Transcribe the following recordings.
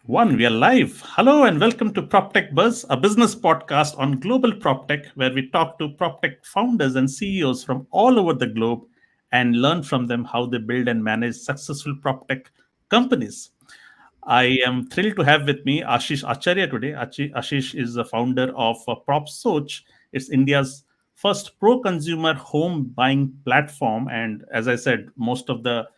One, we are live. Hello and welcome to PropTechBuzz, a business podcast on global PropTech, where we talk to PropTech founders and CEOs from all over the globe and learn from them how they build and manage successful PropTech companies. I am thrilled to have with me Ashish Acharya today. Ashish is the founder of PropSoch. It's India's first pro-consumer home buying platform. And as I said, most of the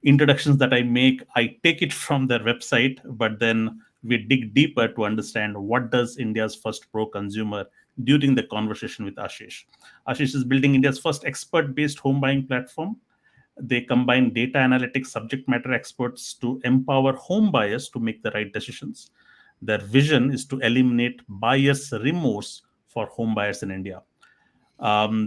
introductions that I make, I take it from their website, but then we dig deeper to understand what does India's first pro-consumer during the conversation with Ashish. Ashish is building India's first expert-based home buying platform. They combine data analytics subject matter experts to empower home buyers to make the right decisions. Their vision is to eliminate buyer's remorse for home buyers in India.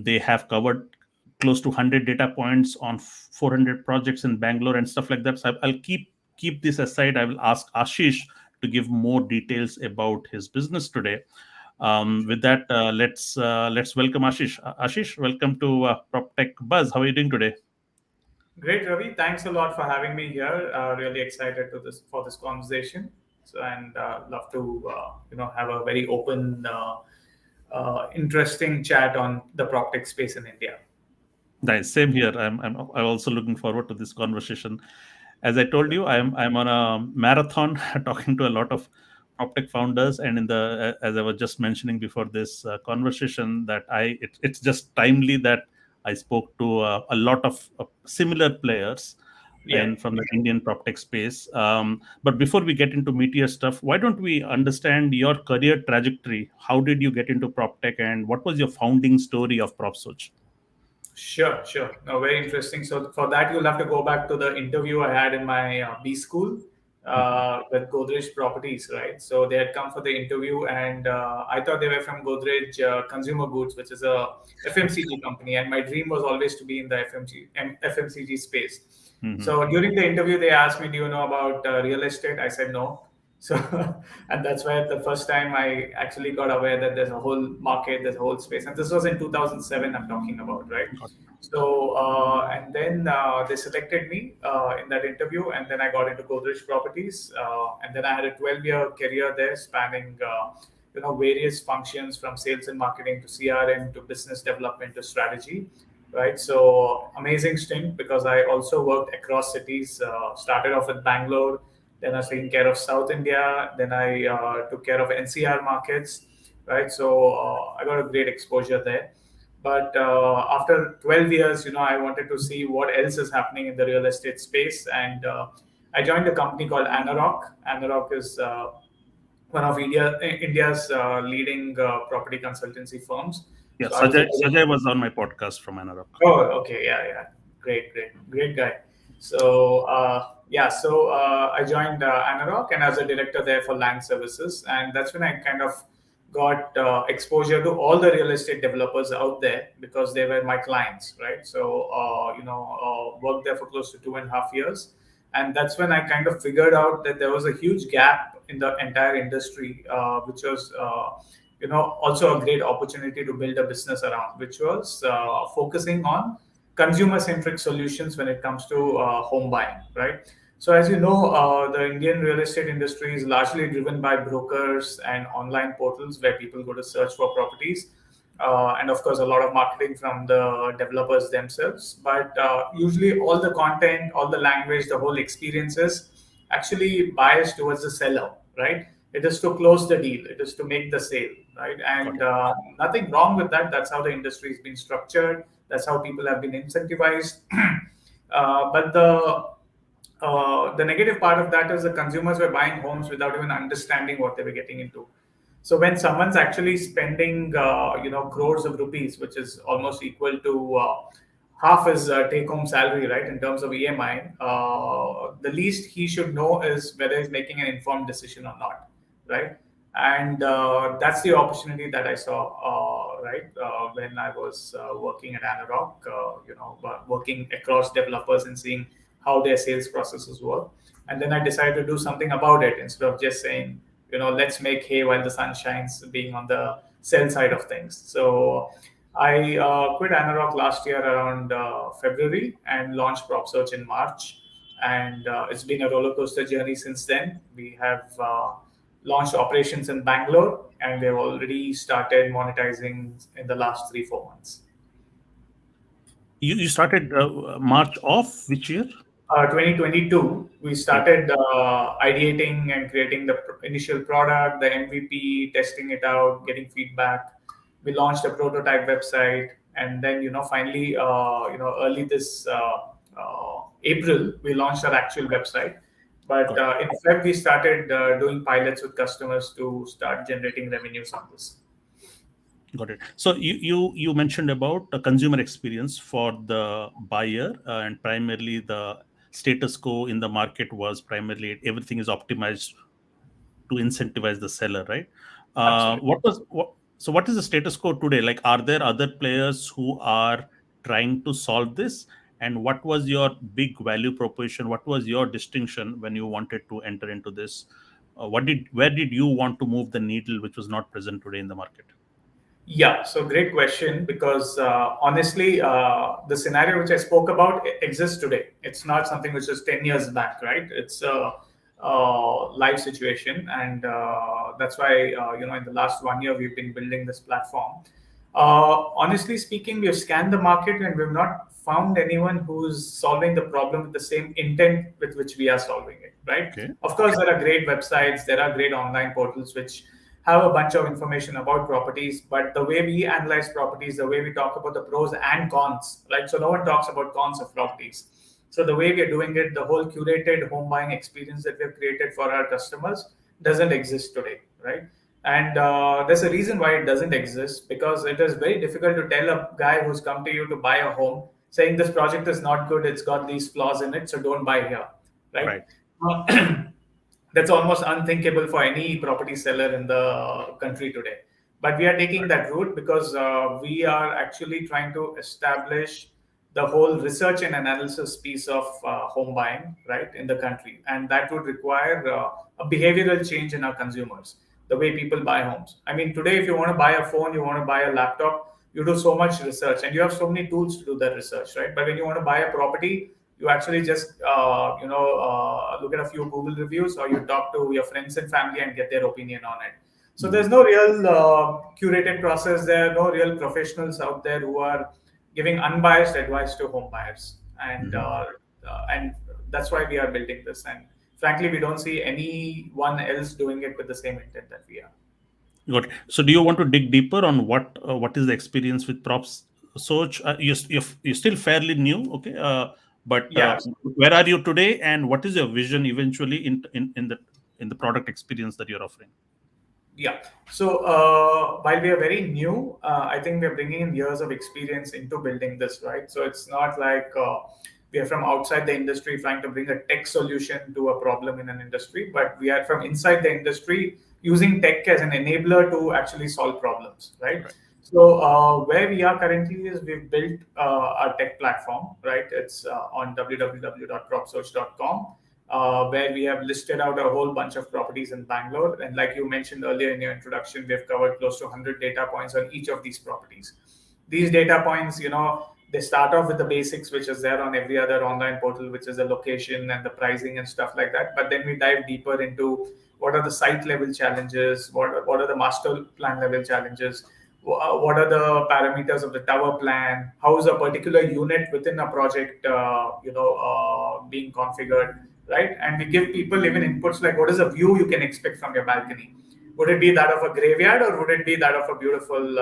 They have covered close to 100 data points on 400 projects in Bangalore and stuff like that. So I'll keep this aside. I will ask Ashish to give more details about his business today. With that, let's welcome Ashish. Ashish, welcome to PropTech Buzz. How are you doing today? Great, Ravi. Thanks a lot for having me here. Really excited to this for this conversation. So, and love to have a very open, interesting chat on the PropTech space in India. Nice. Same here. I'm also looking forward to this conversation. As I told you, I'm on a marathon talking to a lot of PropTech founders, and in the as I was just mentioning before this conversation, that it's just timely that I spoke to a lot of similar players Yeah. and from the Indian PropTech space. But before we get into meatier stuff, why don't we understand your career trajectory? How did you get into PropTech, and what was your founding story of PropSoch? Sure, sure. No, very interesting. So for that, you'll have to go back to the interview I had in my B school Mhm. with Godrej Properties, right? So they had come for the interview, and I thought they were from Godrej Consumer Goods, which is a FMCG company, and my dream was always to be in the FMCG space. Mhm. So during the interview, they asked me, "Do you know about real estate?" I said no. So, and that's where the first time I actually got aware that there's a whole market, there's a whole space. And this was in 2007, I'm talking about, right? So, and then they selected me in that interview, and then I got into Godrej Properties. And then I had a 12-year career there spanning, various functions from sales and marketing to CRM to business development to strategy. Right, so amazing stint because I also worked across cities. Started off with Bangalore, then I was taking care of South India. Then I took care of NCR markets, right? So I got a great exposure there. But after 12 years, I wanted to see what else is happening in the real estate space, and I joined a company called Anarock. Anarock is one of India's leading property consultancy firms. Yeah, So I was Sajay was on my podcast from Anarok. Oh, okay. Yeah, yeah. Great guy. So, I joined Anarock and as a director there for land services. And that's when I kind of got exposure to all the real estate developers out there because they were my clients, right? So, worked there for close to 2.5 years. And that's when I kind of figured out that there was a huge gap in the entire industry, which was also a great opportunity to build a business around, which was focusing on consumer centric solutions when it comes to home buying, right? So as you know, the Indian real estate industry is largely driven by brokers and online portals where people go to search for properties, and of course a lot of marketing from the developers themselves, but usually all the content, all the language, the whole experiences actually biased towards the seller, right? It is to close the deal, it is to make the sale, right? Got And it. nothing wrong with that. That's how the industry has been structured, that's how people have been incentivized. But the negative part of that is the consumers were buying homes without even understanding what they were getting into. So when someone's actually spending, crores of rupees, which is almost equal to half his take-home salary, right, in terms of EMI, the least he should know is whether he's making an informed decision or not, right? And that's the opportunity that I saw, right, when I was working at Anarock, working across developers and seeing how their sales processes work. And then I decided to do something about it instead of just saying, let's make hay while the sun shines, being on the sell side of things. So I quit Anarock last year around February and launched PropSoch in March. and it's been a roller coaster journey since then. We have launched operations in Bangalore, and we've already started monetizing in the last 3 4 months. You started March of which year? 2022, we Okay, started ideating and creating the initial product, the MVP, testing it out, getting feedback. We launched a prototype website, and then finally, early this April, we launched our actual website. But got it. in fact, we started doing pilots with customers to start generating revenues on this. Got it. So you mentioned about the consumer experience for the buyer, and primarily the status quo in the market was primarily everything is optimized to incentivize the seller, right? Absolutely. What is the status quo today? Like, are there other players who are trying to solve this? And what was your big value proposition? What was your distinction when you wanted to enter into this? Where did you want to move the needle, which was not present today in the market? Yeah, so great question because honestly, the scenario which I spoke about exists today. It's not something which is 10 years back, right? It's a live situation. And that's why, in the last 1 year, we've been building this platform. Honestly speaking, we've scanned the market and we've not found anyone who's solving the problem with the same intent with which we are solving it, right? Okay. Of course, there are great websites, there are great online portals which have a bunch of information about properties, but the way we analyze properties, the way we talk about the pros and cons, right? So no one talks about cons of properties. So the way we are doing it, the whole curated home buying experience that we have created for our customers doesn't exist today, right? And there's a reason why it doesn't exist because it is very difficult to tell a guy who's come to you to buy a home saying this project is not good, it's got these flaws in it, so don't buy here, right? Right. That's almost unthinkable for any property seller in the country today. But we are taking Right. that route because we are actually trying to establish the whole research and analysis piece of home buying, right, in the country. And that would require a behavioral change in our consumers, the way people buy homes. I mean, today, if you want to buy a phone, you want to buy a laptop, you do so much research and you have so many tools to do that research, right? But when you want to buy a property, you actually just look at a few Google reviews or you talk to your friends and family and get their opinion on it. So Mhm. there's no real curated process there, no real professionals out there who are giving unbiased advice to home buyers, Mhm. and that's why we are building this. And frankly, we don't see anyone else doing it with the same intent that we are. Got it. So, do you want to dig deeper on what is the experience with props search? You're still fairly new, okay? But Yeah. where are you today, and what is your vision eventually in the product experience that you're offering? Yeah. So while we are very new, I think we are bringing in years of experience into building this, right? So it's not like we are from outside the industry trying to bring a tech solution to a problem in an industry, but we are from inside the industry using tech as an enabler to actually solve problems, right? Right. So where we are currently is we've built our tech platform, right? It's on www.propsoch.com, where we have listed out a whole bunch of properties in Bangalore. And like you mentioned earlier in your introduction, we have covered close to 100 data points on each of these properties. These data points, they start off with the basics, which is there on every other online portal, which is the location and the pricing and stuff like that. But then we dive deeper into what are the site level challenges, what are the master plan level challenges, what are the parameters of the tower plan, how is a particular unit within a project being configured, right? And we give people even inputs like what is a view you can expect from your balcony. Would it be that of a graveyard or would it be that of a beautiful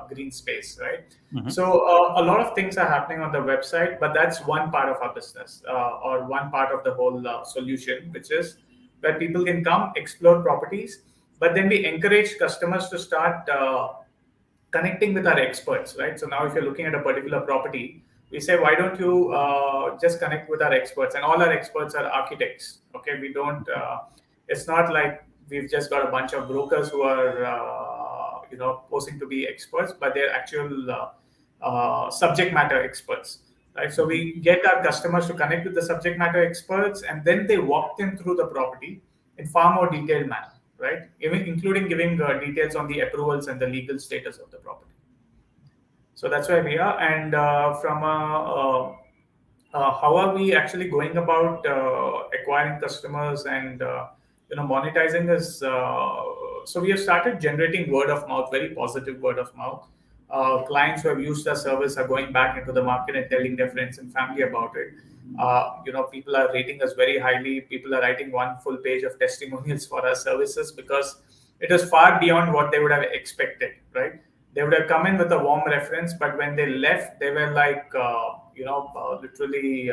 green space, right? Mhm. So a lot of things are happening on the website, but that's one part of our business, or one part of the whole solution, which is where people can come explore properties, but then we encourage customers to start connecting with our experts, right? So now if you're looking at a particular property, we say, why don't you just connect with our experts? And all our experts are architects. Okay, we don't. It's not like we've just got a bunch of brokers who are posing to be experts, but they're actual subject matter experts. Right, so Mhm. we get our customers to connect with the subject matter experts, and then they walk them through the property in far more detailed manner, right? Even including giving details on the approvals and the legal status of the property. So that's where we are. And from how are we actually going about acquiring customers and monetizing is so we have started generating word of mouth, very positive word of mouth. Clients who have used our service are going back into the market and telling their friends and family about it. People are rating us very highly. People are writing one full page of testimonials for our services because it is far beyond what they would have expected, right? They would have come in with a warm reference, but when they left, they were like, literally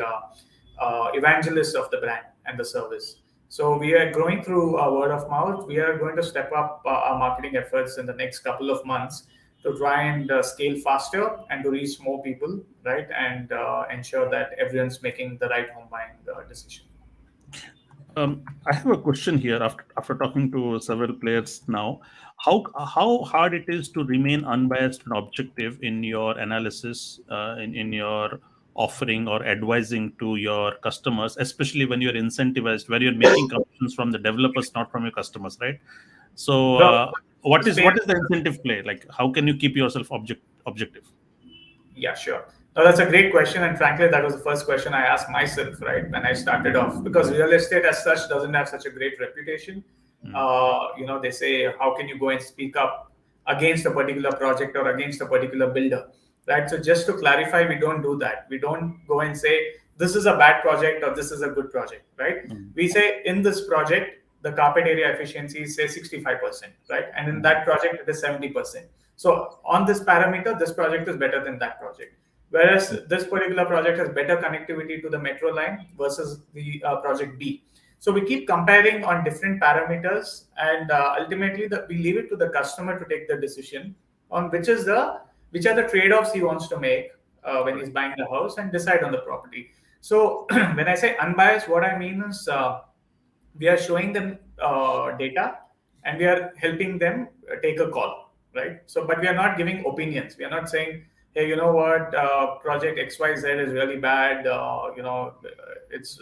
evangelists of the brand and the service. So we are growing through word of mouth. We are going to step up our marketing efforts in the next couple of months to try and scale faster and to reach more people, right? And ensure that everyone's making the right home buying decision. I have a question here after talking to several players now. How hard it is to remain unbiased and objective in your analysis, in your offering or advising to your customers, especially when you're incentivized, where you're making commissions from the developers, not from your customers, right? So, The, the what space is the incentive play? Like, how can you keep yourself objective? Yeah, sure. No, that's a great question, and frankly, that was the first question I asked myself, right, when I started off, because real estate as such doesn't have such a great reputation. Mm, They say, how can you go and speak up against a particular project or against a particular builder, right? So just to clarify, we don't do that. We don't go and say this is a bad project or this is a good project, right? mm, We say in this project the carpet area efficiency is say 65%, right, and in mm, that project it is 70%. So on this parameter, this project is better than that project. Whereas this particular project has better connectivity to the metro line versus the project B. So we keep comparing on different parameters, and ultimately we leave it to the customer to take the decision on which are the trade-offs he wants to make when he's correct. buying the house and decide on the property. So when I say unbiased, what I mean is we are showing them data and we are helping them take a call, right? So but we are not giving opinions. We are not saying, hey, you know what, project xyz is really bad, it's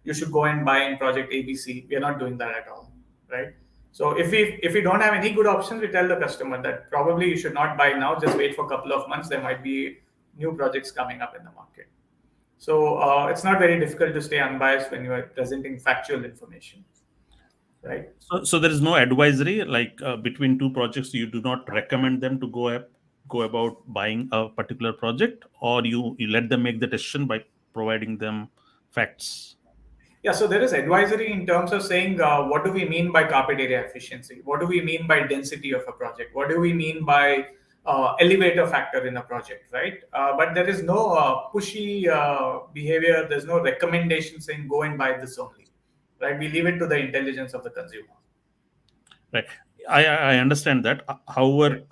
you should go and buy in project abc. We are not doing that at all, right? So if we don't have any good options, we tell the customer that probably you should not buy now, just wait for a couple of months, there might be new projects coming up in the market. So it's not very difficult to stay unbiased when you are presenting factual information, right? So there is no advisory like between two projects. You do not recommend them to go about buying a particular project, or you let them make the decision by providing them facts. Yeah, so there is advisory in terms of saying what do we mean by carpet area efficiency? What do we mean by density of a project? What do we mean by elevator factor in a project, right? But there is no pushy behavior. There's no recommendation saying go and buy this only, right? We leave it to the intelligence of the consumer. Right. I understand that. Yeah, However,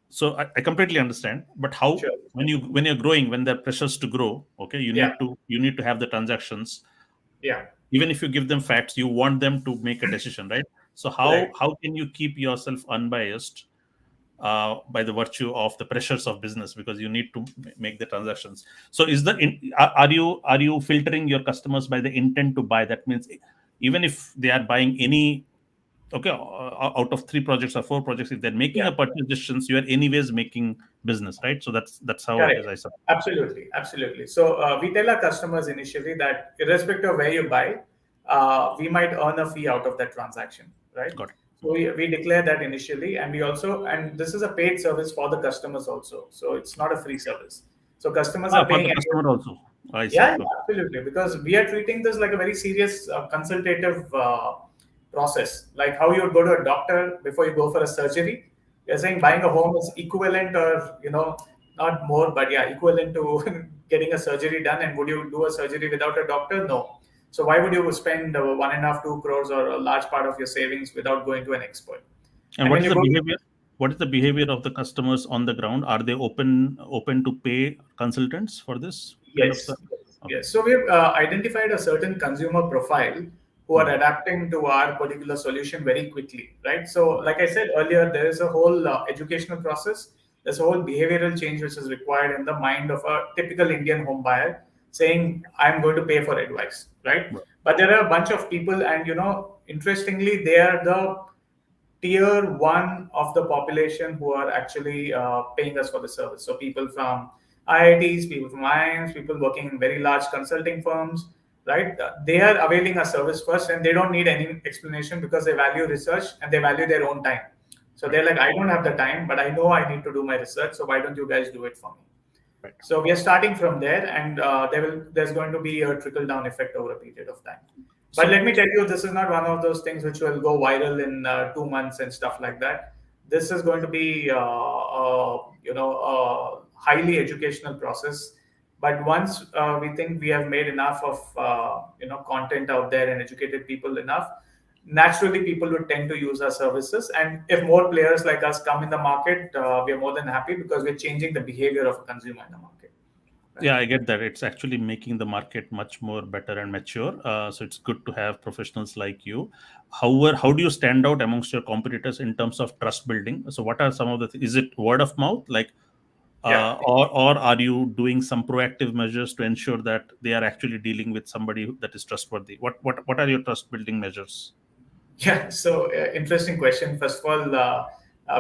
so I completely understand. But how sure. when you're growing, when there are pressures to grow, okay, Yeah, you need to have the transactions. yeah, Even if you give them facts, you want them to make a decision, right? So right. how can you keep yourself unbiased by the virtue of the pressures of business, because you need to make the transactions? So are you filtering your customers by the intent to buy? That means even if they are buying any, okay, out of three projects or four projects, if they're making Yeah. a purchase decisions, you are anyways making business, right? So that's how it Correct. is, I suppose. Absolutely. Absolutely. So we tell our customers initially that irrespective of where you buy, we might earn a fee out of that transaction, right? Got it. So we declare that initially, and we also, and this is a paid service for the customers also. So it's not a free service. So customers are For the paying. customer also, I see. Yeah, Okay. yeah, absolutely. Because we are treating this like a very serious consultative process, like how you would go to a doctor before you go for a surgery. You're saying buying Correct. a home is equivalent, or not more, but yeah, equivalent to getting a surgery done. And would you do a surgery without a doctor? No. So why would you spend 1.5, 2 crores or a large part of your savings without going to an expert? And And what when is you the go, behavior? What is the behavior of the customers on the ground? Are they open to pay consultants for this kind of yes, service? yes, Okay. yes. So we've identified a certain consumer profile who are Mm, adapting to our particular solution very quickly, right? So, like I said earlier, there is a whole educational process. There's a whole behavioral change which is required in the mind of a typical Indian home buyer, saying, "I'm going to pay for advice," right? right. But there are a bunch of people, and interestingly, they are the tier 1 of the population who are actually paying us for the service. So people from IITs, people from IIMs, people working in very large consulting firms, right? They are availing a service first, and they don't need any explanation because they value research and they value their own time. So Right. they're like, I don't have the time, but I know I need to do my research. So why don't you guys do it for me? Right. So we are starting from there, and there's going to be a trickle down effect over a period of time. But So let me tell you, this is not one of those things which will go viral in 2 months and stuff like that. This is going to be a highly educational process. But once we think we have made enough of content out there and educated people enough, naturally people would tend to use our services. And if more players like us come in the market, we are more than happy because we're changing the behavior of a consumer in the market. Right. yeah, I get that. It's actually making the market much more better and mature. So it's good to have professionals like you. However, how do you stand out amongst your competitors in terms of trust building? So what are some of the is it word of mouth, like, Yeah. or are you doing some proactive measures to ensure that they are actually dealing with somebody that is trustworthy? What are your trust building measures? Yeah, so interesting question. First of all,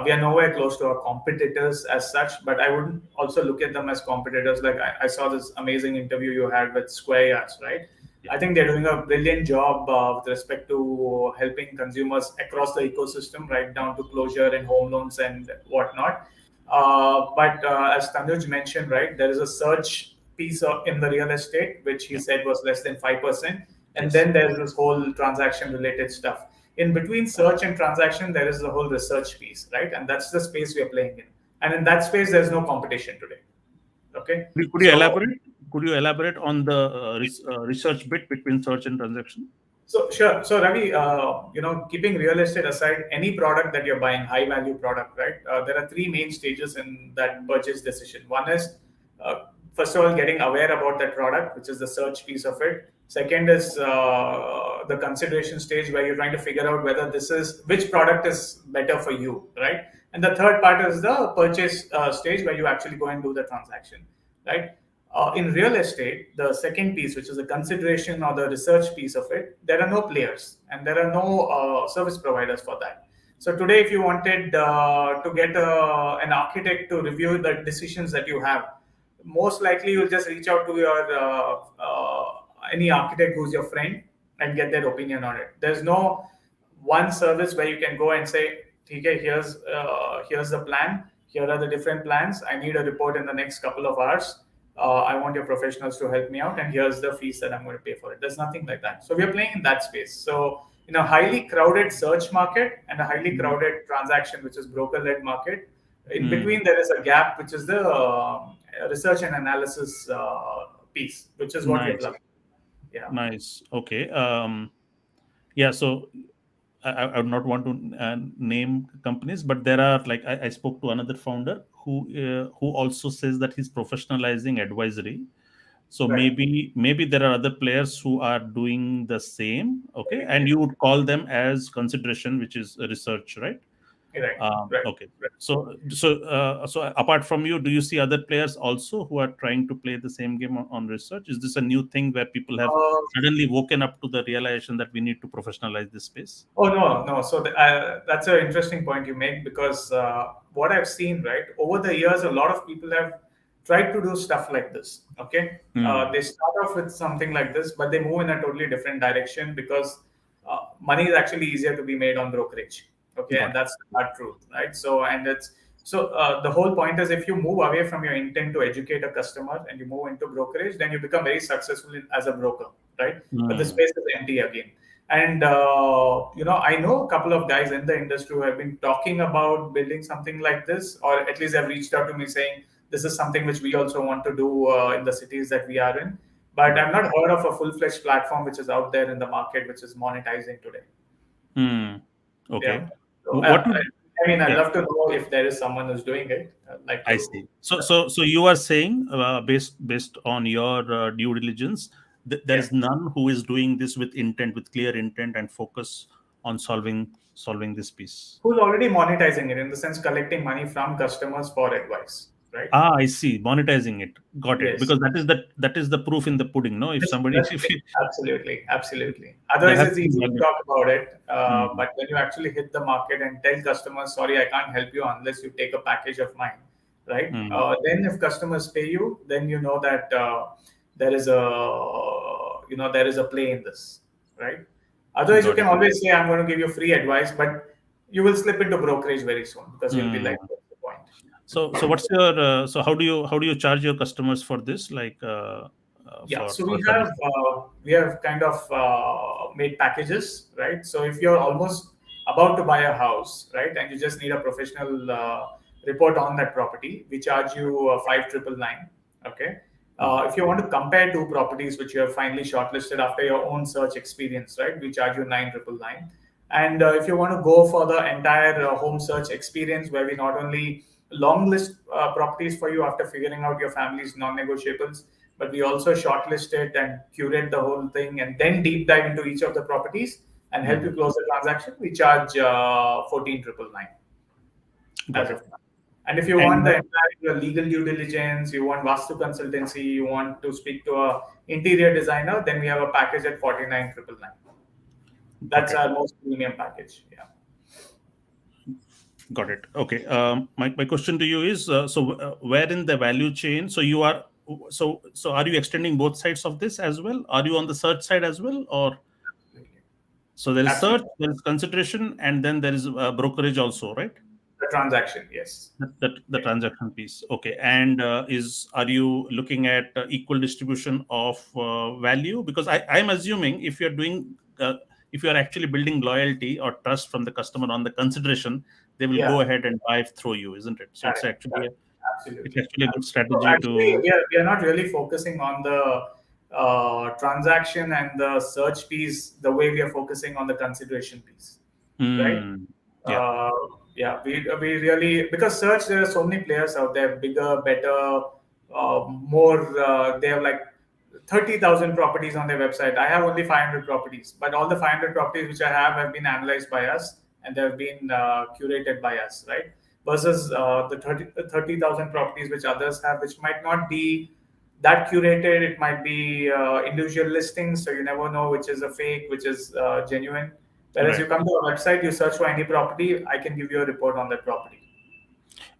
we are nowhere close to our competitors as such, but I wouldn't also look at them as competitors. Like I saw this amazing interview you had with Square Yards, right? Yeah. I think they're doing a brilliant job with respect to helping consumers across the ecosystem, right down to closure and home loans and whatnot. But as Tanuj mentioned, right, there is a search piece in the real estate, which he Yeah. said was less than 5%. And Yes. then there's this whole transaction related stuff. In between search and transaction, there is the whole research piece, right? And that's the space we are playing in. And in that space, there's no competition today. Okay. Could you So elaborate? Could you elaborate on the research bit between search and transaction? So sure. So Ravi, keeping real estate aside, any product that you're buying, high value product, right? There are three main stages in that purchase decision. One is, first of all, getting aware about that product, which is the search piece of it. Second is the consideration stage where you're trying to figure out whether this is which product is better for you, right? And the third part is the purchase stage where you actually go and do the transaction, right? In real estate, the second piece, which is the consideration or the research piece of it, there are no players and there are no service providers for that. So today, if you wanted to get an architect to review the decisions that you have, most likely you'll just reach out to your any architect who's your friend and get their opinion on it. There's no one service where you can go and say, okay, here's the plan. Here are the different plans. I need a report in the next couple of hours. I want your professionals to help me out, and here's the fees that I'm going to pay for it. There's nothing like that. So we are playing in that space. So in a highly crowded search market and a highly crowded transaction, which is broker-led market, in Mm. between there is a gap, which is the research and analysis piece, which is what we are Nice, plugging. Yeah. nice. Okay. Yeah. So I would not want to name companies, but there are, like, I spoke to another founder who also says that he's professionalizing advisory. So Right. maybe there are other players who are doing the same. Okay, and you would call them as consideration, which is research, right? Right. Right. Okay. Right. So apart from you, do you see other players also who are trying to play the same game on research? Is this a new thing where people have Uh, suddenly woken up to the realization that we need to professionalize this space? Oh no, no. So that's an interesting point you make because what I've seen, right, over the years, a lot of people have tried to do stuff like this. Okay, Hmm. they start off with something like this, but they move in a totally different direction because money is actually easier to be made on brokerage. Okay, Got and it. that's the hard truth, right? So the whole point is if you move away from your intent to educate a customer and you move into brokerage, then you become very successful as a broker, right? But the Hmm. space is empty again. And I know a couple of guys in the industry who have been talking about building something like this, or at least have reached out to me saying this is something which we also want to do in the cities that we are in. But Got I've not heard of a full-fledged platform which is out there in the market which is monetizing today. it. Hmm. Yeah. Okay. So What would I mean, I'd yeah, love to know if there is someone who's doing it. I'd like I to. see. So you are saying, based on your due diligence, there Yeah. is none who is doing this with intent, with clear intent and focus on solving this piece. Who's already monetizing it in the sense collecting money from customers for advice, right? Ah, I see. Monetizing it. Got it. Yes. Because that is the proof in the pudding. No, if somebody That's if true. you, Absolutely, absolutely. there Otherwise, has it's to be easy to value. talk about it, Hmm. but when you actually hit the market and tell customers, "Sorry, I can't help you unless you take a package of mine," right? Mm. Then if customers pay you, then you know that there is a there is a play in this, right? Otherwise, you Got can it. always say I'm going to give you free advice, but you will slip into brokerage very soon because you'll be Mm. like, what's the point? So what's your so how do you charge your customers for this, like Yeah, so for service? we have kind of made packages, right? So if you're almost about to buy a house, right, and you just need a professional report on that property, we charge you 5,999. Okay. Mm. If you want to compare two properties which you have finally shortlisted after your own search experience, right, we charge you 9,999. And if you want to go for the entire home search experience, where we not only long list properties for you after figuring out your family's non-negotiables, but we also shortlist it and curate the whole thing and then deep dive into each of the properties and help Mm. you close the transaction. We charge 14,999 as Got it. of now. And if you want And the entire legal due diligence, you want Vastu consultancy, you want to speak to a interior designer, then we have a package at 49,999. got That's it. our most premium package. Yeah. Got it. Okay. My question to you is, where in the value chain? So you are so are you extending both sides of this as well? Are you on the search side as well, or so there is search, Absolutely. there is consideration, and then there is brokerage also, right? The transaction, yes. That the transaction piece. Okay. And is are you looking at equal distribution of value? Because I'm assuming if you are actually building loyalty or trust from the customer on the consideration, they will Yeah, go ahead and buy through you, isn't it? So correct, correct. it's Absolutely. actually a good So strategy actually, to. we are not really focusing on the transaction and the search piece the way we are focusing on the consideration piece, right? Hmm. Yeah. Uh, yeah, we really, because search, there are so many players out there, bigger, better, more. They have like 30,000 properties on their website. I have only 500 properties, but all the 500 properties which I have been analyzed by us and they have been curated by us, right? Versus the 30,000 properties which others have, which might not be that curated. It might be individual listings, so you never know which is a fake, which is genuine. Whereas you Right. come to a website, you search for any property, I can give you a report on that property.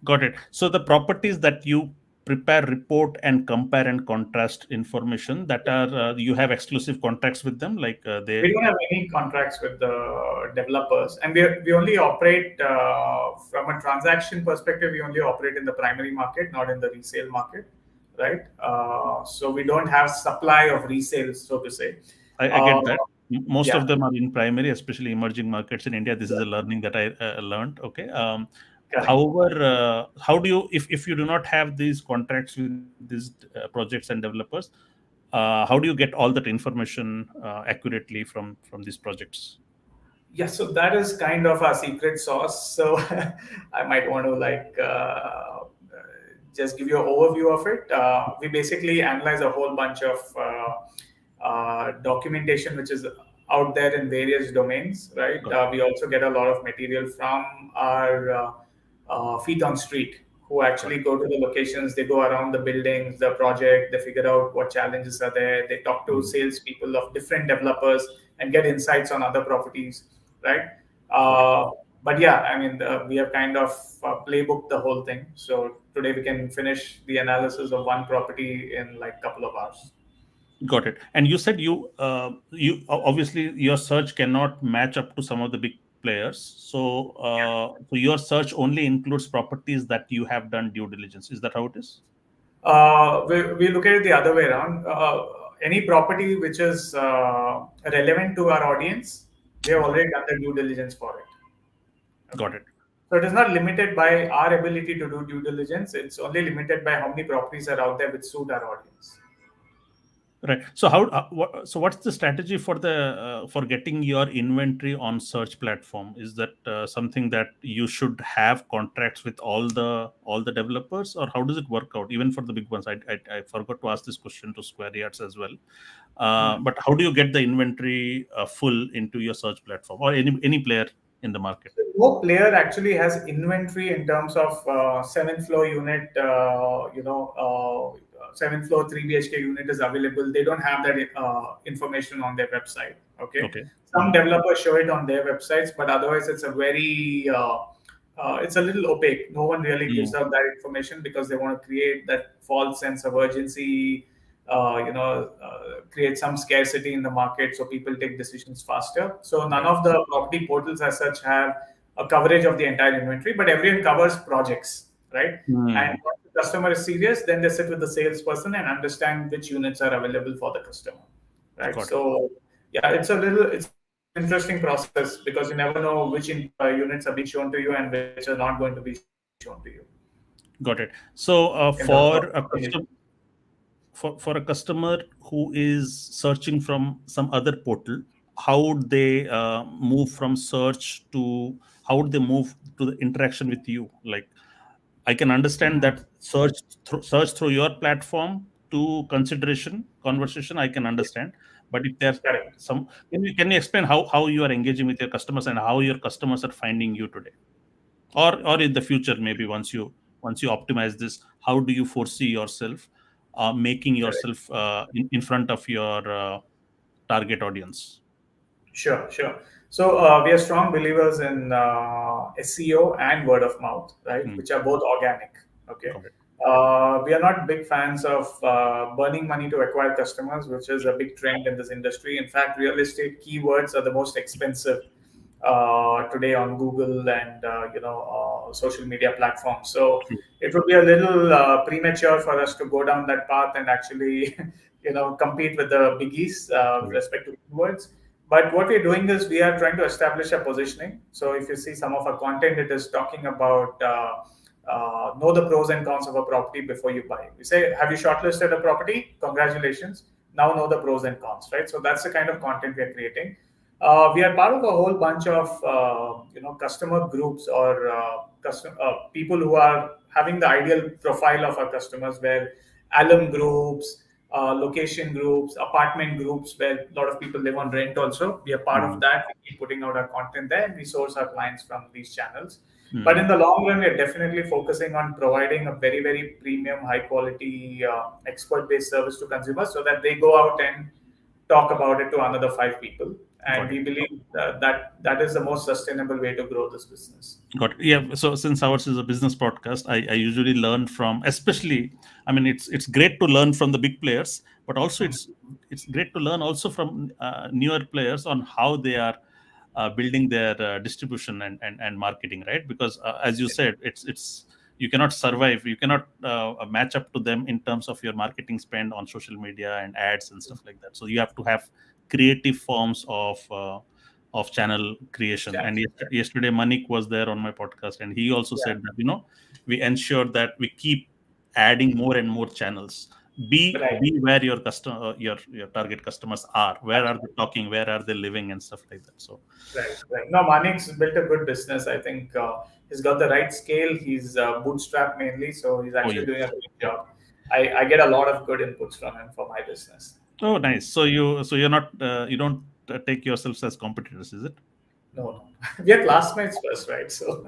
Got it. So the properties that you prepare, report, and compare and contrast information that are you have exclusive contracts with them, like We they. don't have any contracts with the developers, and we only operate from a transaction perspective. We only operate in the primary market, not in the resale market, right? So we don't have supply of resales, so to say. I Uh, get that. Most yeah, of them are in primary, especially emerging markets in India. This is a learning that I learned. Okay. correct. However, how do you, if you do not have these contracts with these projects and developers, how do you get all that information accurately from these projects? Yeah, so that is kind of our secret sauce. So I might want to just give you an overview of it. We basically analyze a whole bunch of documentation which is out there in various domains, right? Got it. We also get a lot of material from our feet on street, who Got actually it. go to the locations. They go around the buildings, the project. They figure out what challenges are there. They talk to Mm. salespeople of different developers and get insights on other properties, right? Got it. But yeah, I mean, we have kind of playbooked the whole thing. So today we can finish the analysis of one property in like a couple of hours. Got it. And you said obviously your search cannot match up to some of the big players. So your search only includes properties that you have done due diligence. Is that how it is? We look at it the other way around. Any property which is relevant to our audience, we have Okay. already done the due diligence for it. Okay. Got it. So it is not limited by our ability to do due diligence. It's only limited by how many properties are out there which suit our audience. Right. So what's the strategy for getting your inventory on search platform? Is that something that you should have contracts with all the developers, or how does it work out? Even for the big ones, I forgot to ask this question to Square Yards as well. Hmm. But how do you get the inventory full into your search platform, or any player in the market? No player actually has inventory in terms of seventh floor unit, seventh floor 3 BHK unit is available. They don't have that information on their website. Okay. Okay. Some Mhm. developers show it on their websites, but otherwise it's a very it's a little opaque. No one really gives Mm. out that information because they want to create that false sense of urgency, create some scarcity in the market so people take decisions faster. So none Right. of the property portals as such have a coverage of the entire inventory, but everyone covers projects, right? And Mm. once the customer is serious, then they sit with the salesperson and understand which units are available for the customer, right? Got it. So yeah, it's an interesting process because you never know which units are being shown to you and which are not going to be shown to you Got it. So in the for a customer who is searching from some other portal, how would they move from search to, how would they move to the interaction with you? Like, I can understand that search through your platform to consideration conversation. I can understand, but if there's correct. some, can you explain how you are engaging with your customers and how your customers are finding you today, or in the future, maybe once you optimize this, how do you foresee yourself making Correct. yourself in front of your target audience? Sure, sure. So we are strong believers in SEO and word of mouth, right? Hmm. Which are both organic. Okay. Got it. We are not big fans of burning money to acquire customers, which is a big trend in this industry. In fact, real estate keywords are the most expensive today on Google and social media platforms. So True. it would be a little premature for us to go down that path and actually compete with the biggies with Right. respect to keywords. But what we're doing is we are trying to establish a positioning. So if you see some of our content, it is talking about know the pros and cons of a property before you buy. We say, have you shortlisted a property? Congratulations. Now know the pros and cons, right? So that's the kind of content we are creating. We are part of a whole bunch of customer groups or people who are having the ideal profile of our customers, where alum groups, location groups, apartment groups, where a lot of people live on rent. Also, we are part of Hmm. that. We keep putting out our content there, and we source our clients from these channels. But Hmm. in the long run, we're definitely focusing on providing a very, very premium, high quality, expert based service to consumers so that they go out and talk about it to another five people. And Got it. we believe that is the most sustainable way to grow this business. Got it. Yeah. So since ours is a business podcast, I usually learn from, especially, I mean, it's great to learn from the big players, but also it's great to learn also from newer players on how they are building their distribution and marketing, right? Because as you said, it's you cannot survive, you cannot match up to them in terms of your marketing spend on social media and ads and stuff like that. So you have to have creative forms of channel creation. And Chance. yesterday Manik was there on my podcast, and he also Yeah, said that we ensure that we keep adding more and more channels. right. Be where your customer, your target customers are, where are they talking, where are they living, and stuff like that. So Right, right. No, Manik's built a good business. I think he's got the right scale. He's bootstrapped mainly, so he's oh actually yeah. doing a great job. I get a lot of good inputs from him for my business. Oh, nice. You're not you don't take yourselves as competitors, is it? No, no. We are classmates first, right? So,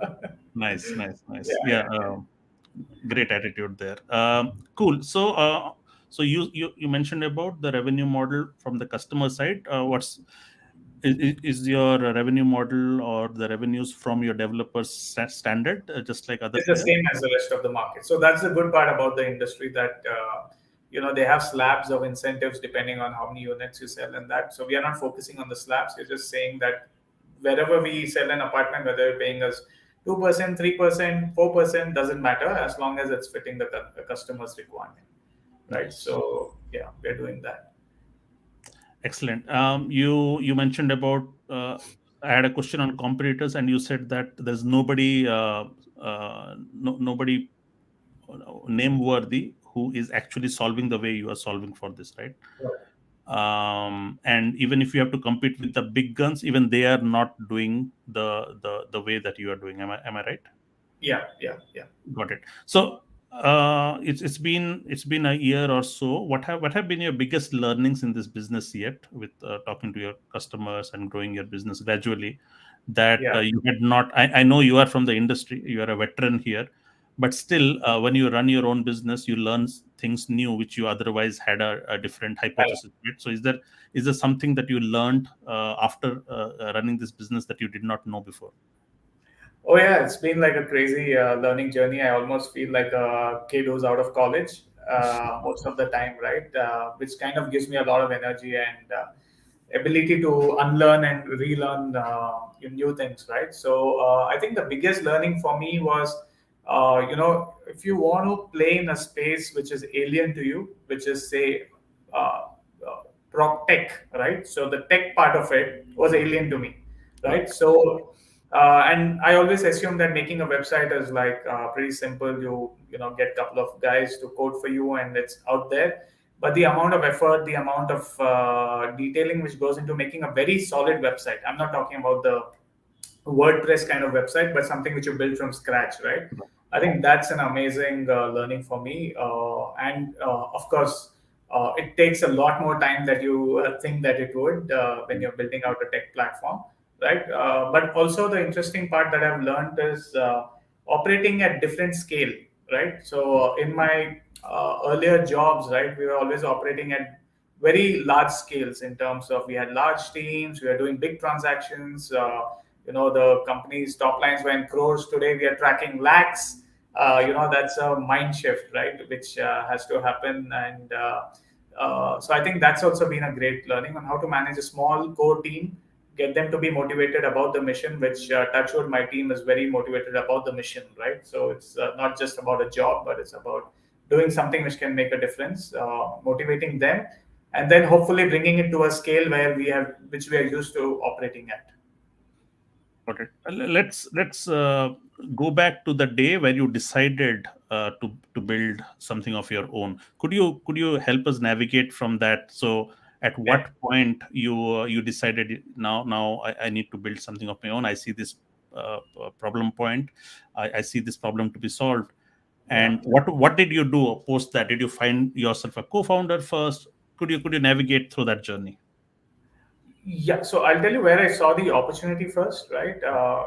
Nice, nice, yeah, nice. Yeah, yeah, great attitude there. Cool. So you mentioned about the revenue model from the customer side. What's is your revenue model or the revenues from your developers standard, just like other it's the players? same as the rest of the market. So that's the good part about the industry that they have slabs of incentives depending on how many units you sell and that. So we are not focusing on the slabs. We're just saying that wherever we sell an apartment, whether you're paying us 2%, 3%, 4% doesn't matter as long as it's fitting the customer's requirement, right? Nice. So yeah, we're doing that. Excellent. You mentioned about I had a question on competitors, and you said that there's nobody nobody name worthy who is actually solving the way you are solving for this, right? And even if you have to compete with the big guns, even they are not doing the way that you are doing. Am I right? Yeah, yeah, yeah. Got it. So it's been a year or so. What have been your biggest learnings in this business yet, with talking to your customers and growing your business gradually, that Yeah. you had not? I know you are from the industry, you are a veteran here, but still, when you run your own business, you learn things new which you otherwise had a different Right. hypothesis. Right? So is there something that you learned after running this business that you did not know before? Oh yeah, it's been like a crazy learning journey. I almost feel like a kid who's out of college most of the time, right? Which kind of gives me a lot of energy and ability to unlearn and relearn new things, right? So I think the biggest learning for me was, if you want to play in a space which is alien to you, which is say uh, prop tech, right? So the tech part of it was alien to me, right? Right. So and I always assume that making a website is like pretty simple. You get a couple of guys to code for you, and it's out there. But the amount of effort, the amount of detailing which goes into making a very solid website. I'm not talking about the WordPress kind of website, but something which you build from scratch, right? I think that's an amazing learning for me. And of course, it takes a lot more time that you think that it would when you're building out a tech platform, right? But also the interesting part that I've learned is operating at different scale, right? So in my earlier jobs, right, we were always operating at very large scales in terms of we had large teams, we were doing big transactions. The company's top lines were in crores. Today we are tracking lakhs. That's a mind shift, right, which has to happen. And so I think that's also been a great learning on how to manage a small core team, get them to be motivated about the mission, which touchwood, my team is very motivated about the mission, right? So it's not just about a job, but it's about doing something which can make a difference, motivating them, and then hopefully bringing it to a scale which we are used to operating at. Got it. Let's go back to the day where you decided to build something of your own. Could you help us navigate from that? So, at Okay. what point you decided now I need to build something of my own? I see this problem point. I see this problem to be solved. Yeah. And what did you do post that? Did you find yourself a co-founder first? Could you navigate through that journey? Yeah, so I'll tell you where I saw the opportunity first, right?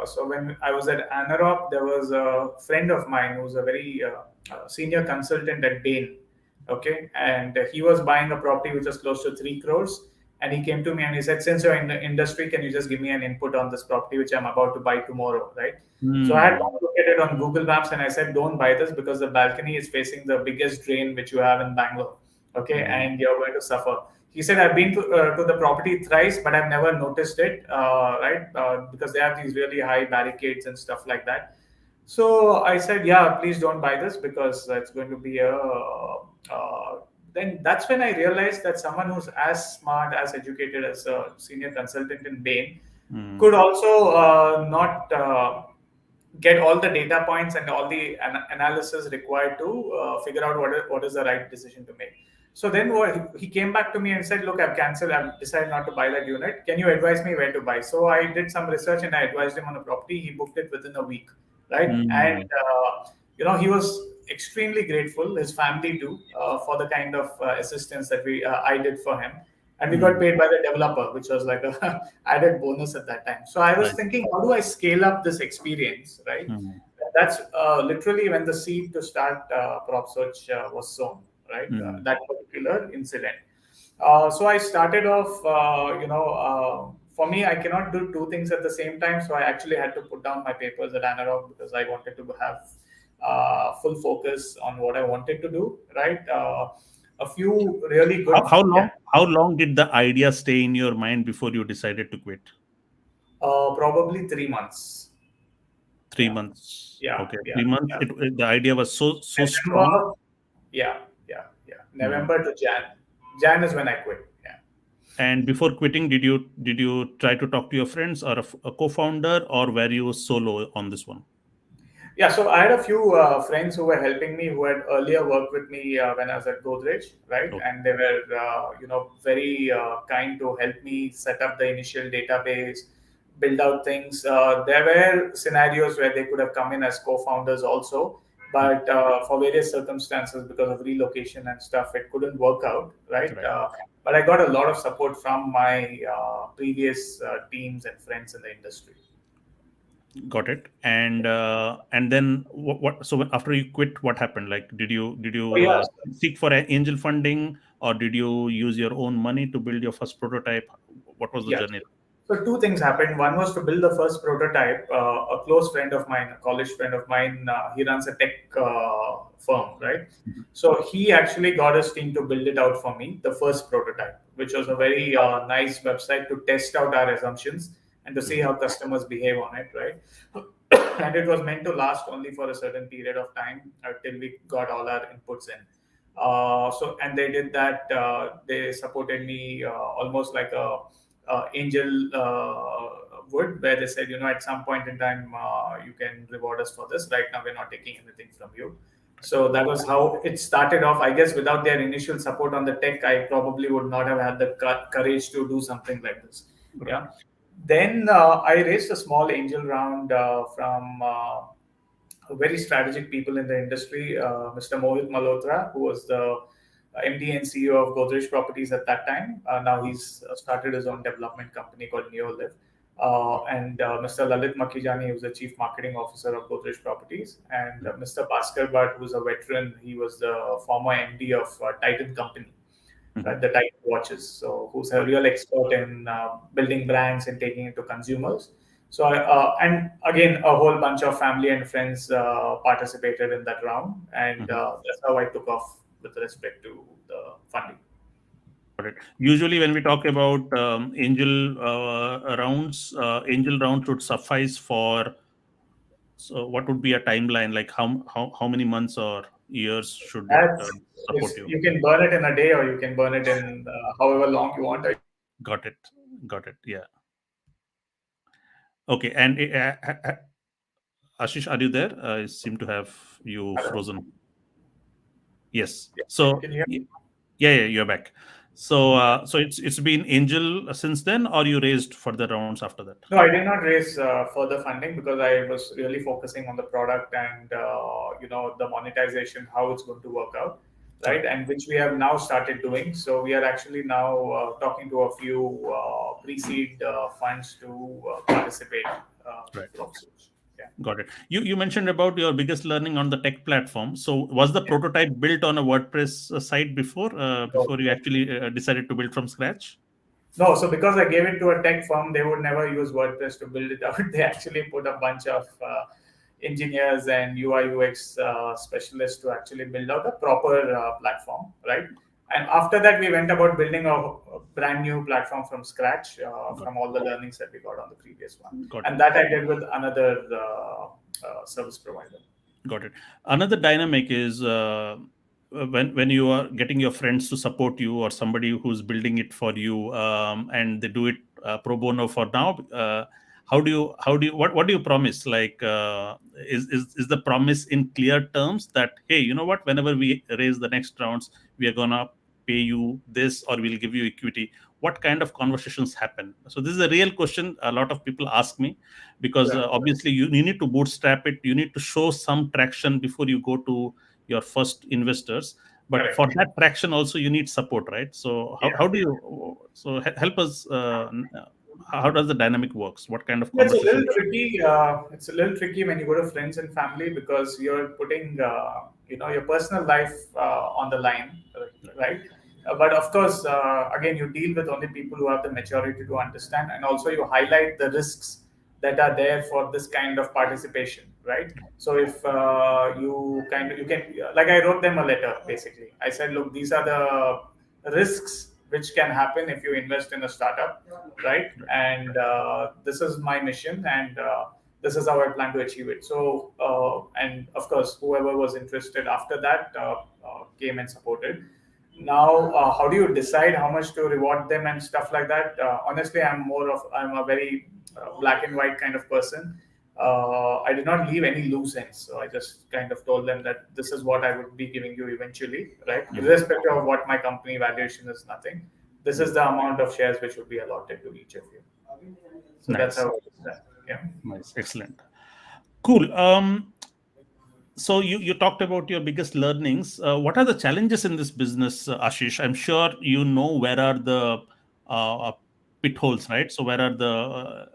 So when I was at Anarop, there was a friend of mine who's a very senior consultant at Bain, okay? And he was buying a property which was close to 3 crores. And he came to me and he said, since you're in the industry, can you just give me an input on this property which I'm about to buy tomorrow, right? So I had Hmm. one look at it on Google Maps and I said, don't buy this because the balcony is facing the biggest drain which you have in Bangalore, okay? Hmm. And you're going to suffer. He said, I've been to the property thrice, but I've never noticed it, right? Because they have these really high barricades and stuff like that. So I said, yeah, please don't buy this because it's going to be a. Then that's when I realized that someone who's as smart, as educated as a senior consultant in Bain Hmm. could also not get all the data points and all the analysis required to figure out what is the right decision to make. So then he came back to me and said, look, I've cancelled, I've decided not to buy that unit. Can you advise me where to buy? So I did some research and I advised him on a property. He booked it within a week, right? And, Hmm. he was extremely grateful, his family too, for the kind of assistance that I did for him. And we got Hmm. paid by the developer, which was like a added bonus at that time. So I was Right. thinking, how do I scale up this experience, right? Hmm. That's literally when the seed to start PropSoch was sown, right? Hmm. That particular incident. So I started off, for me, I cannot do two things at the same time. So I actually had to put down my papers at Analog because I wanted to have full focus on what I wanted to do, right? A few really How, good, how yeah, long how long did the idea stay in your mind before you decided to quit? probably 3 months. Three Yeah, months. yeah, Okay, yeah, 3 months. yeah. The idea was so strong. November, yeah, yeah, yeah. Hmm. November to Jan. Jan is when I quit. Yeah. And before quitting, did you try to talk to your friends or a co-founder, or were you solo on this one? Yeah, so I had a few friends who were helping me who had earlier worked with me when I was at Godrej, right? Okay. And they were, very kind to help me set up the initial database, build out things. There were scenarios where they could have come in as co-founders also, Hmm. but for various circumstances, because of relocation and stuff, it couldn't work out, right? Right. But I got a lot of support from my previous teams and friends in the industry. Got it. And then what? So after you quit, what happened? Like, did you Oh, yeah. seek for an angel funding, or did you use your own money to build your first prototype? What was the Yeah. journey? So two things happened. One was to build the first prototype. A close friend of mine, a college friend of mine, he runs a tech firm, right? So he actually got his team to build it out for me, the first prototype, which was a very nice website to test out our assumptions and to see how customers behave on it, right? And it was meant to last only for a certain period of time till we got all our inputs in. So and they did that. They supported me almost like a angel would, where they said, at some point in time, you can reward us for this. Right now, we're not taking anything from you. So that was how it started off. I guess without their initial support on the tech, I probably would not have had the courage to do something like this. Right. Yeah. Then I raised a small angel round from very strategic people in the industry, Mr. Mohit Malhotra, who was the MD and CEO of Godrej Properties at that time. Now he's started his own development company called Neolive. And Mr. Lalit Makijani, who's the Chief Marketing Officer of Godrej Properties, and Mr. Bhaskar Bhatt, who's a veteran. He was the former MD of Titan Company, the Titan watches. So, who's a real expert in building brands and taking it to consumers. So, and again, a whole bunch of family and friends participated in that round, and that's how I took off with respect to the funding. Got it. Usually, when we talk about angel rounds would suffice for. So, what would be a timeline? Like how many months or years should it That's support it's, you? you can burn it in a day, or you can burn it in however long you want. Got it. Got it. Yeah. Okay. And Ashish, are you there? I seem to have you frozen. Yes. Yeah. So Can you? yeah, you're back. So so it's been angel since then, or you raised further rounds after that? No, I did not raise further funding because I was really focusing on the product and the monetization, how it's going to work out, right? Okay. And which we have now started doing. So we are actually now talking to a few pre-seed funds to participate Right. with PropSource. Yeah. Got it. You mentioned about your biggest learning on the tech platform. So was the Yeah. prototype built on a WordPress site So, before you actually decided to build from scratch? no, so because I gave it to a tech firm, they would never use WordPress to build it out. They actually put a bunch of engineers and UI UX specialists to actually build out a proper platform, right? And after that, we went about building a brand new platform from scratch Got from all the learnings that we got on the previous one. got it. And that I did with another service provider. Got it. Another dynamic is when you are getting your friends to support you or somebody who's building it for you, and they do it pro bono for now. How do you what do you promise? Like, is the promise in clear terms that, hey, you know what? Whenever we raise the next rounds, we are gonna pay you this, or we'll give you equity. What kind of conversations happen? So this is a real question a lot of people ask me, because Yeah, obviously you need to bootstrap it, you need to show some traction before you go to your first investors, but correct. for that traction also you need support, right? So Yeah. how do you, so help us, how does the dynamic works, what kind of Yeah, it's a little conversation? tricky. It's a little tricky when you go to friends and family because you're putting, your personal life on the line, right? But of course, again, you deal with only people who have the maturity to understand, and also you highlight the risks that are there for this kind of participation, right? So if you can, like I wrote them a letter basically. I said, look, these are the risks which can happen if you invest in a startup, right? And this is my mission, and this is how I plan to achieve it. So, and of course, whoever was interested after that came and supported. Now, how do you decide how much to reward them and stuff like that? Honestly, I'm a very black and white kind of person. I did not leave any loose ends, so I just kind of told them that this is what I would be giving you eventually, right? Irrespective of what my company valuation is, nothing. This is the amount of shares which would be allotted to each of you. So that's Nice. how it is done. Yeah. Nice, excellent, cool. So you talked about your biggest learnings. What are the challenges in this business, Ashish? I'm sure you know where are the uh, pitholes, right? So where are the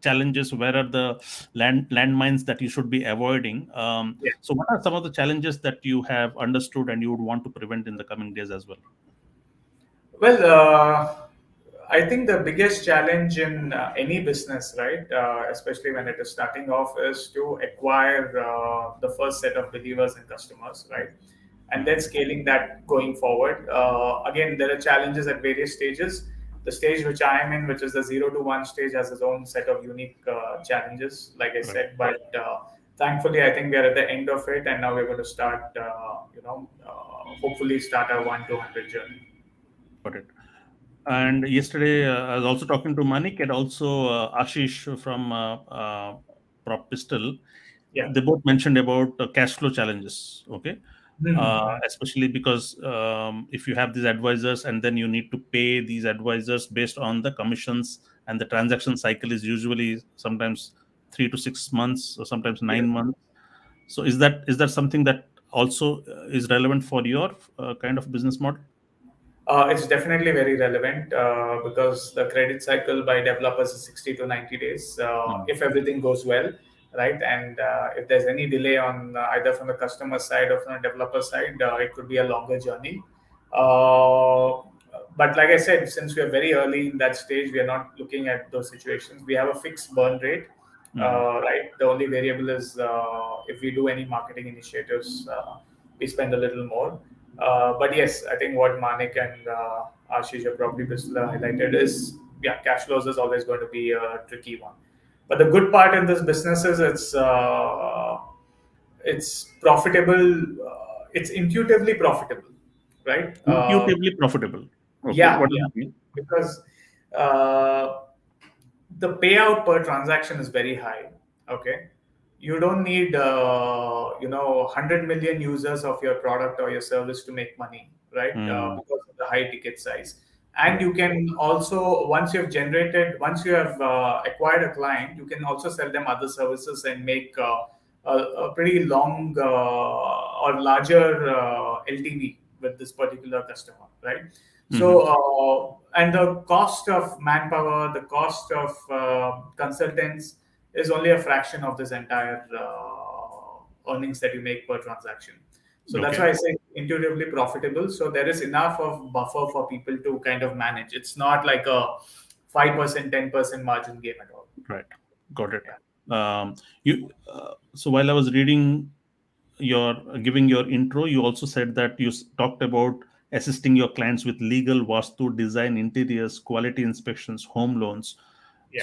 challenges? Where are the landmines that you should be avoiding? Yeah. So what are some of the challenges that you have understood and you would want to prevent in the coming days as well? Well, I think the biggest challenge in any business, right, especially when it is starting off, is to acquire the first set of believers and customers, right, and then Mhm. scaling that going forward. Again, there are challenges at various stages. The stage which I am in, which is the 0 to 1 stage, has its own set of unique challenges, like I Right. said. But thankfully, I think we are at the end of it, and now we're going to start, hopefully, start our 1 to 100 journey. Got it. And yesterday, I was also talking to Manik and also Ashish from Prop Pistol. Yeah. They both mentioned about cash flow challenges. Okay, Hmm. especially because if you have these advisors and then you need to pay these advisors based on the commissions, and the transaction cycle is usually sometimes 3 to 6 months or sometimes Yeah. 9 months. So is that something that also is relevant for your kind of business model? It's definitely very relevant because the credit cycle by developers is 60 to 90 days Mm. if everything goes well, right? And if there's any delay on either from the customer side or from the developer side, it could be a longer journey. Uh, but like I said, since we are very early in that stage, we are not looking at those situations. We have a fixed burn rate, Mhm. right? The only variable is if we do any marketing initiatives, we spend a little more. But yes, I think what Manik and Ashish have probably highlighted is, yeah, cash flows is always going to be a tricky one. But the good part in this business is it's profitable. It's intuitively profitable, right? Intuitively profitable. Okay, Yeah, what does yeah, it mean? because uh, the payout per transaction is very high. Okay, you don't need 100 million users of your product or your service to make money, right? Mm. Because of the high ticket size. And Right. you can also, once you have acquired a client, you can also sell them other services and make a pretty long or larger LTV with this particular customer, right? So, Hmm. and the cost of manpower, the cost of consultants is only a fraction of this entire earnings that you make per transaction. So that's Okay. why I say intuitively profitable. So there is enough of buffer for people to kind of manage. It's not like a 5%, 10% margin game at all. Right. Got it. Yeah. You. So while I was reading your giving your intro, you also said that you talked about assisting your clients with legal, vastu, design, interiors, quality inspections, home loans.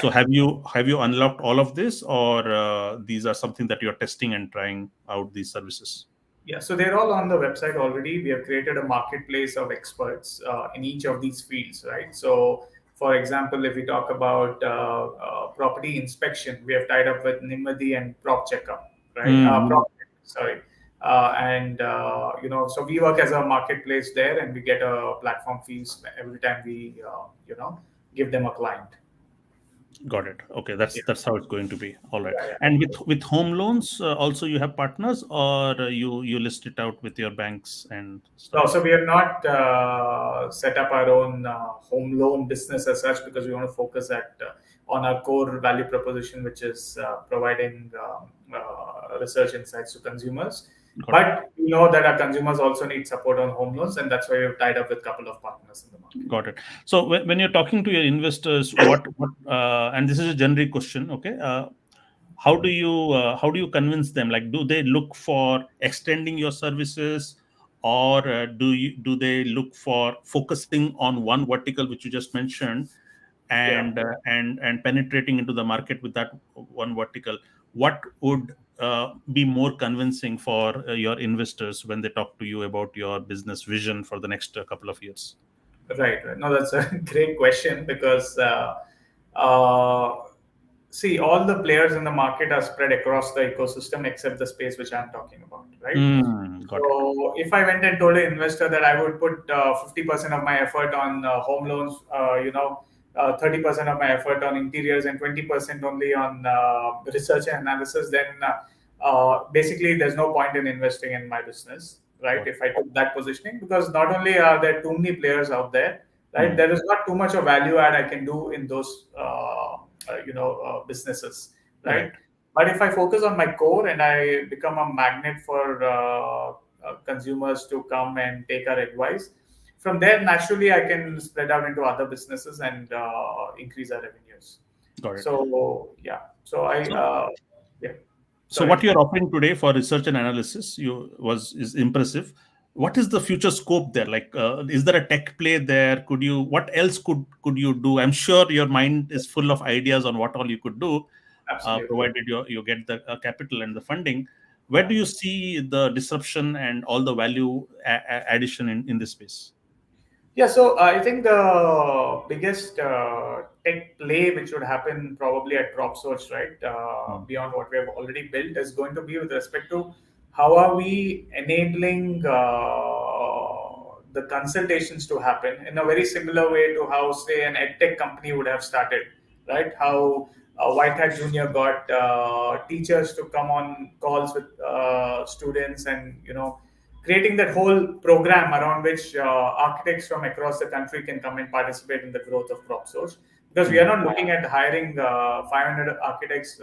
So Yeah. have you unlocked all of this, or these are something that you're testing and trying out these services? Yeah, so they're all on the website already. We have created a marketplace of experts in each of these fields, right? So, for example, if we talk about property inspection, we have tied up with Nimadi and PropCheckup, right? Mm. Sorry. And so we work as a marketplace there, and we get a platform fees every time we give them a client. Got it. Okay, Yeah. that's how it's going to be. All right. Yeah, yeah. And with home loans, also you have partners, or you list it out with your banks and No, stuff. so we have not set up our own home loan business as such because we want to focus on our core value proposition, which is providing research insights to consumers. Got it. But we know that our consumers also need support on home loans, and that's why we've tied up with a couple of partners in the market. Got it. So when you're talking to your investors, what and this is a generic question, okay? How do you convince them? Like, do they look for extending your services, or do they look for focusing on one vertical which you just mentioned, Yeah. and penetrating into the market with that one vertical? What would be more convincing for your investors when they talk to you about your business vision for the next couple of years? Right, right. No, that's a great question because uh, see, all the players in the market are spread across the ecosystem except the space which I'm talking about, right? Got it. So if I went and told an investor that I would put 50% of my effort on home loans, 30% of my effort on interiors and 20% only on research and analysis, then basically there's no point in investing in my business, right? Got If I took that positioning, because not only are there too many players out there, it. right? There is not too much of value add I can do in those businesses, Right. right? But if I focus on my core and I become a magnet for consumers to come and take our advice, from there, naturally, I can spread out into other businesses and increase our revenues. Got it. So yeah, so So, yeah, so sorry. what you're offering today for research and analysis you was is impressive. What is the future scope there? Like, is there a tech play there? Could you? What else could you do? I'm sure your mind is full of ideas on what all you could do, Absolutely. provided you get the capital and the funding. Where Yeah. do you see the disruption and all the value addition in this space? Yeah, so I think the biggest tech play which would happen probably at PropSource, right, Mm, beyond what we have already built, is going to be with respect to how are we enabling the consultations to happen in a very similar way to how, say, an edtech company would have started, right? How White Hat Junior got teachers to come on calls with students, and creating that whole program around which architects from across the country can come and participate in the growth of PropSource. Because we are mm, not looking at hiring 500 architects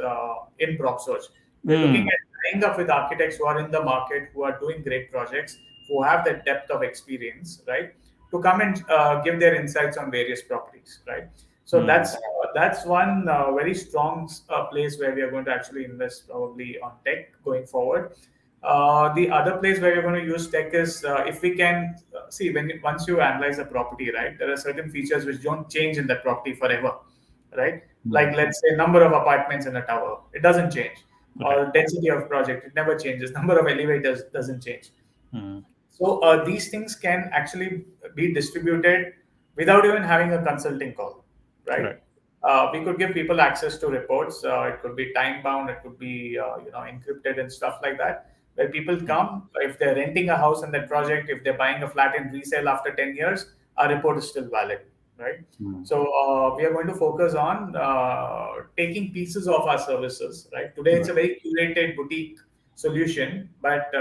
in PropSource. We're looking mm, at tying up with architects who are in the market, who are doing great projects, who have that depth of experience, right, to come and give their insights on various properties, right. So mm, that's one very strong place where we are going to actually invest probably on tech going forward. The other place where you're going to use tech is if we can see once you analyze a property, right? There are certain features which don't change in that property forever, right? mm. Like let's say number of apartments in a tower, it doesn't change, Right. or density of project, it never changes. Number of elevators doesn't change. Mm, So these things can actually be distributed without even having a consulting call, right? right. We could give people access to reports. It could be time bound. It could be encrypted and stuff like that. Where people Mm, come, if they're renting a house in that project, if they're buying a flat in resale after 10 years, our report is still valid, right? mm, So we are going to focus on taking pieces of our services, right? Today it's right. a very curated boutique solution, but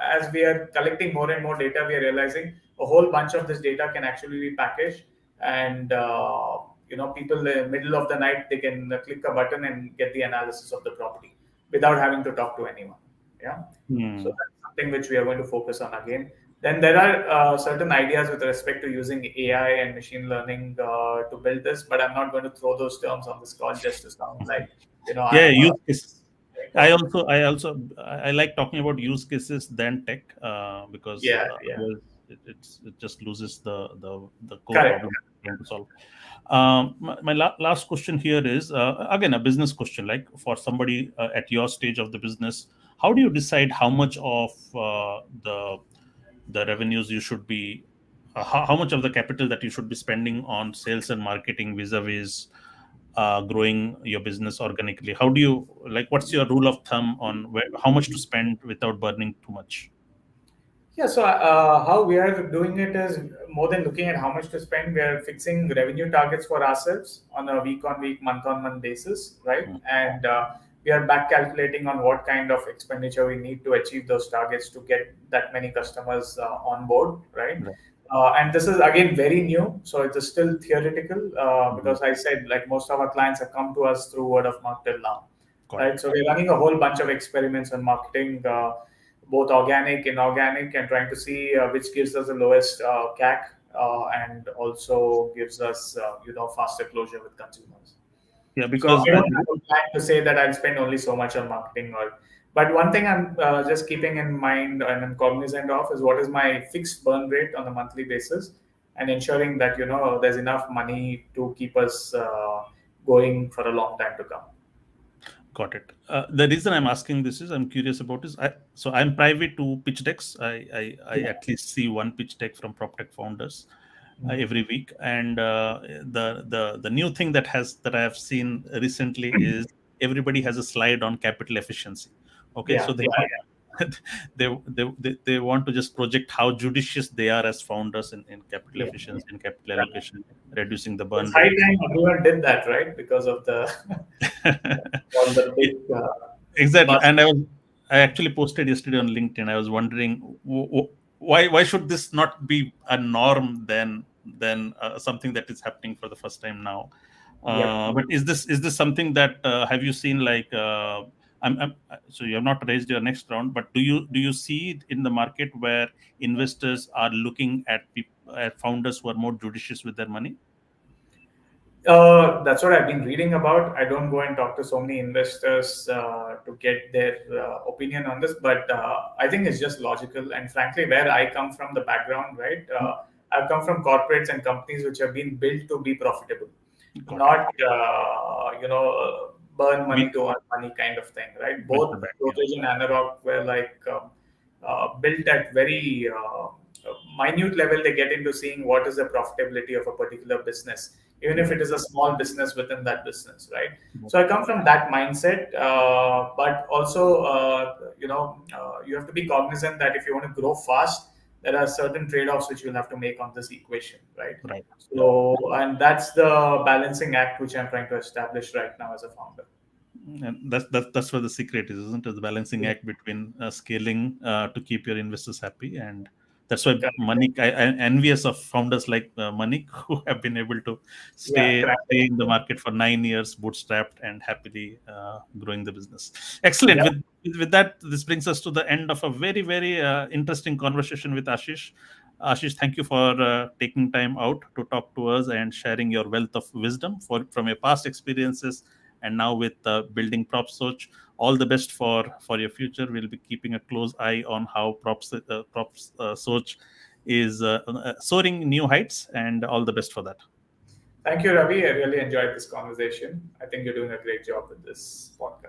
as we are collecting more and more data, we are realizing a whole bunch of this data can actually be packaged, and people in the middle of the night, they can click a button and get the analysis of the property without having to talk to anyone. Yeah. So Mm. that's something which we are going to focus on again. Then there are certain ideas with respect to using AI and machine learning to build this, but I'm not going to throw those terms on this call just to sound like Yeah, I'm use cases. yeah. I like talking about use cases than tech, because Yeah, yeah. otherwise it just loses the core Correct. problem we're trying to solve. My last question here is, again, a business question. Like, for somebody at your stage of the business, how do you decide how much of the revenues you should be, how much of the capital that you should be spending on sales and marketing vis-a-vis growing your business organically? How do you, like, what's your rule of thumb on how much to spend without burning too much? Yeah, so how we are doing it is more than looking at how much to spend, we are fixing revenue targets for ourselves on a week on week, month on month basis, right? Mm, And we are back calculating on what kind of expenditure we need to achieve those targets to get that many customers on board, right? right. And this is again very new, so it is still theoretical Mhm. because I said like most of our clients have come to us through word of mouth till now, Got it. right? So we're running a whole bunch of experiments on marketing, both organic, inorganic, and trying to see which gives us the lowest CAC and also gives us faster closure with consumers. Yeah, So because I don't have a plan to say that I'll spend only so much on marketing, but one thing I'm just keeping in mind and I'm cognizant of is what is my fixed burn rate on a monthly basis, and ensuring that there's enough money to keep us going for a long time to come. got it. The reason I'm asking this is I'm curious about is, so I'm private to pitch decks. I Yeah. at least see one pitch deck from PropTech founders Mhm. every week, and the new thing that I have seen recently is everybody has a slide on capital efficiency. Okay, Yeah, so they yeah, want they want to just project how judicious they are as founders in capital yeah. efficiency and capital Yeah. allocation, reducing the burn It's high rate. time everyone did that, right? Because of the all the big Exactly. bust. And I actually posted yesterday on LinkedIn. I was wondering, why should this not be a norm than something that is happening for the first time now? Yep. But is this something that, have you seen, like, so you have not raised your next round, but do you see it in the market where investors are looking at founders who are more judicious with their money? That's what I've been reading about. I don't go and talk to so many investors to get their opinion on this, but I think it's just logical. And frankly, where I come from, the background, right? I've come from corporates and companies which have been built to be profitable, Got it. not burn money We to earn money kind of thing, right? with the Both back, yeah. Brokerage and Anarok were like built at very minute level. They get into seeing what is the profitability of a particular business, even if Right. it is a small business within that business, right? Right. So I come from that mindset, but also, you have to be cognizant that if you want to grow fast, there are certain trade-offs which you'll have to make on this equation, right? Right. Yeah. So, and that's the balancing act which I'm trying to establish right now as a founder. And that's where the secret is, isn't it? The balancing Yeah, act between scaling to keep your investors happy, and that's why correct. Manik. I'm envious of founders like Manik who have been able to Yeah, correct. stay in the market for 9 years, bootstrapped and happily growing the business. Excellent. Yeah. With that, this brings us to the end of a very interesting conversation with Ashish. Ashish, thank you for taking time out to talk to us and sharing your wealth of wisdom from your past experiences and now with building PropSoch. All the best for your future. We'll be keeping a close eye on how PropSoch is soaring new heights, and all the best for that. Thank you, Ravi. I really enjoyed this conversation. I think you're doing a great job with this podcast.